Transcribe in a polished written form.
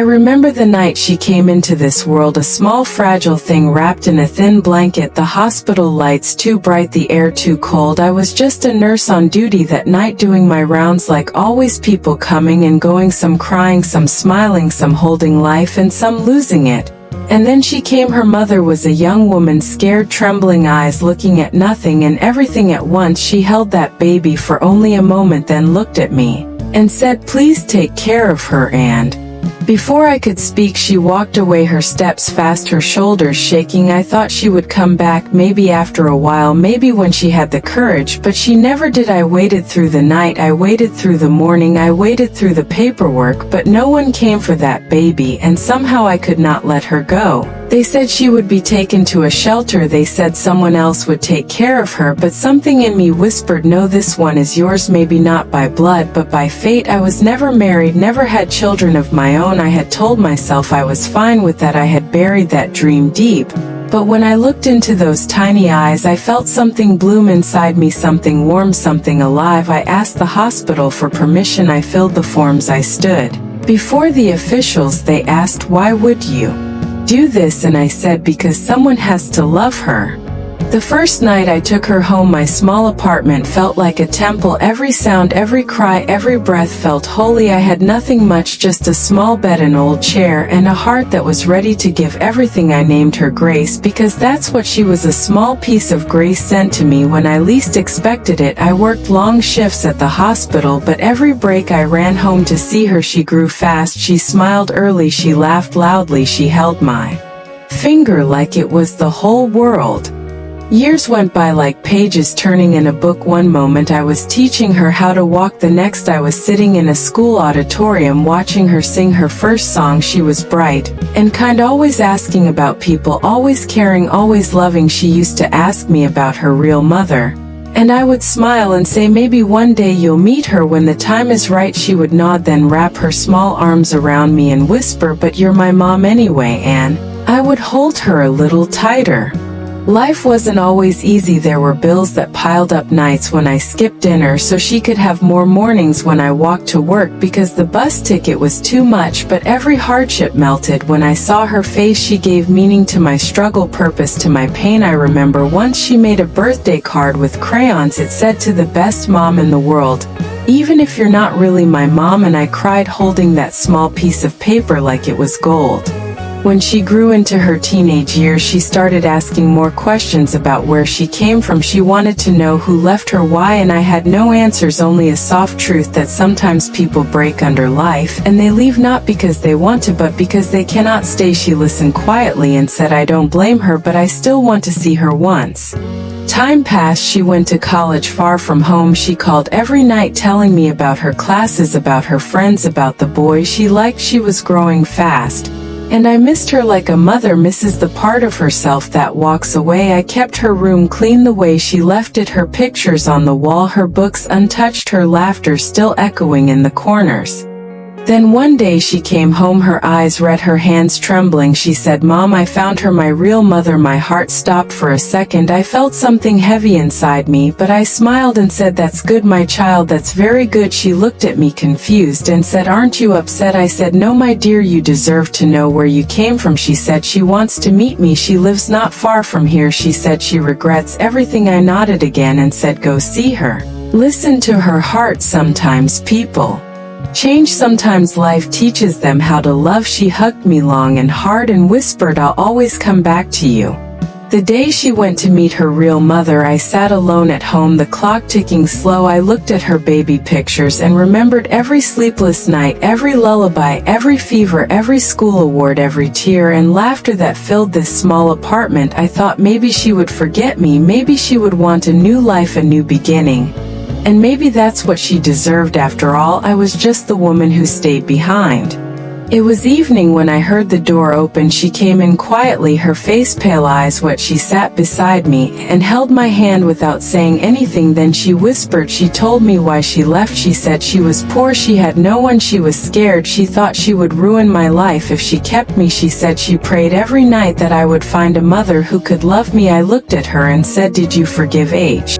remember the night she came into this world, a small fragile thing wrapped in a thin blanket, the hospital lights too bright, the air too cold. I was just a nurse on duty that night, doing my rounds like always, people coming and going, some crying, some smiling, some holding life and some losing it. And then she came. Her mother was a young woman, scared, trembling eyes, looking at nothing and everything at once. She held that baby for only a moment, then looked at me and said, "Please take care of her." And before I could speak, she walked away, her steps fast, her shoulders shaking. I thought she would come back, maybe after a while, maybe when she had the courage, but she never did. I waited through the night, I waited through the morning, I waited through the paperwork, but no one came for that baby, and somehow I could not let her go. They said she would be taken to a shelter, they said someone else would take care of her, but something in me whispered, no, this one is yours, maybe not by blood, but by fate. I was never married, never had children of my own. I had told myself I was fine with that, I had buried that dream deep. But when I looked into those tiny eyes, I felt something bloom inside me, something warm, something alive. I asked the hospital for permission, I filled the forms, I stood before the officials. They asked, "Why would you do this?" And I said, "Because someone has to love her." The first night I took her home, my small apartment felt like a temple. Every sound, every cry, every breath felt holy. I had nothing much, just a small bed, an old chair, and a heart that was ready to give everything. I named her Grace because that's what she was, a small piece of grace sent to me when I least expected it. I worked long shifts at the hospital, but every break I ran home to see her. She grew fast, she smiled early, she laughed loudly, she held my finger like it was the whole world. Years went by like pages turning in a book. One moment I was teaching her how to walk, the next I was sitting in a school auditorium watching her sing her first song. She was bright and kind, always asking about people, always caring, always loving. She used to ask me about her real mother, and I would smile and say, maybe one day you'll meet her when the time is right. She would nod, then wrap her small arms around me and whisper, "But you're my mom anyway," and I would hold her a little tighter. Life wasn't always easy. There were bills that piled up, nights when I skipped dinner so she could have more, mornings when I walked to work because the bus ticket was too much, but every hardship melted when I saw her face. She gave meaning to my struggle, purpose to my pain. I remember once she made a birthday card with crayons. It said, "To the best mom in the world, even if you're not really my mom," and I cried holding that small piece of paper like it was gold. When she grew into her teenage years, she started asking more questions about where she came from. She wanted to know who left her, why, and I had no answers, only a soft truth that sometimes people break under life, and they leave not because they want to, but because they cannot stay. She listened quietly and said, "I don't blame her, but I still want to see her once." Time passed. She went to college far from home. She called every night telling me about her classes, about her friends, about the boys she liked. She was growing fast, and I missed her like a mother misses the part of herself that walks away. I kept her room clean the way she left it, her pictures on the wall, her books untouched, her laughter still echoing in the corners. Then one day she came home, her eyes red, her hands trembling. She said, "Mom, I found her, my real mother." My heart stopped for a second. I felt something heavy inside me, but I smiled and said, "That's good, my child, that's very good." She looked at me confused and said, "Aren't you upset?" I said, "No, my dear, you deserve to know where you came from." She said she wants to meet me. She lives not far from here. She said she regrets everything. I nodded again and said, "Go see her. Listen to her heart. Sometimes people change, sometimes life teaches them how to love." She hugged me long and hard and whispered, "I'll always come back to you." The day she went to meet her real mother, I sat alone at home, the clock ticking slow. I looked at her baby pictures and remembered every sleepless night, every lullaby, every fever, every school award, every tear and laughter that filled this small apartment. I thought maybe she would forget me, maybe she would want a new life, a new beginning. And maybe that's what she deserved after all. I was just the woman who stayed behind. It was evening when I heard the door open. She came in quietly, her face pale, eyes wet. She sat beside me and held my hand without saying anything. Then she whispered. She told me why she left. She said she was poor, she had no one, she was scared. She thought she would ruin my life if she kept me. She said she prayed every night that I would find a mother who could love me. I looked at her and said, "Did you forgive H?"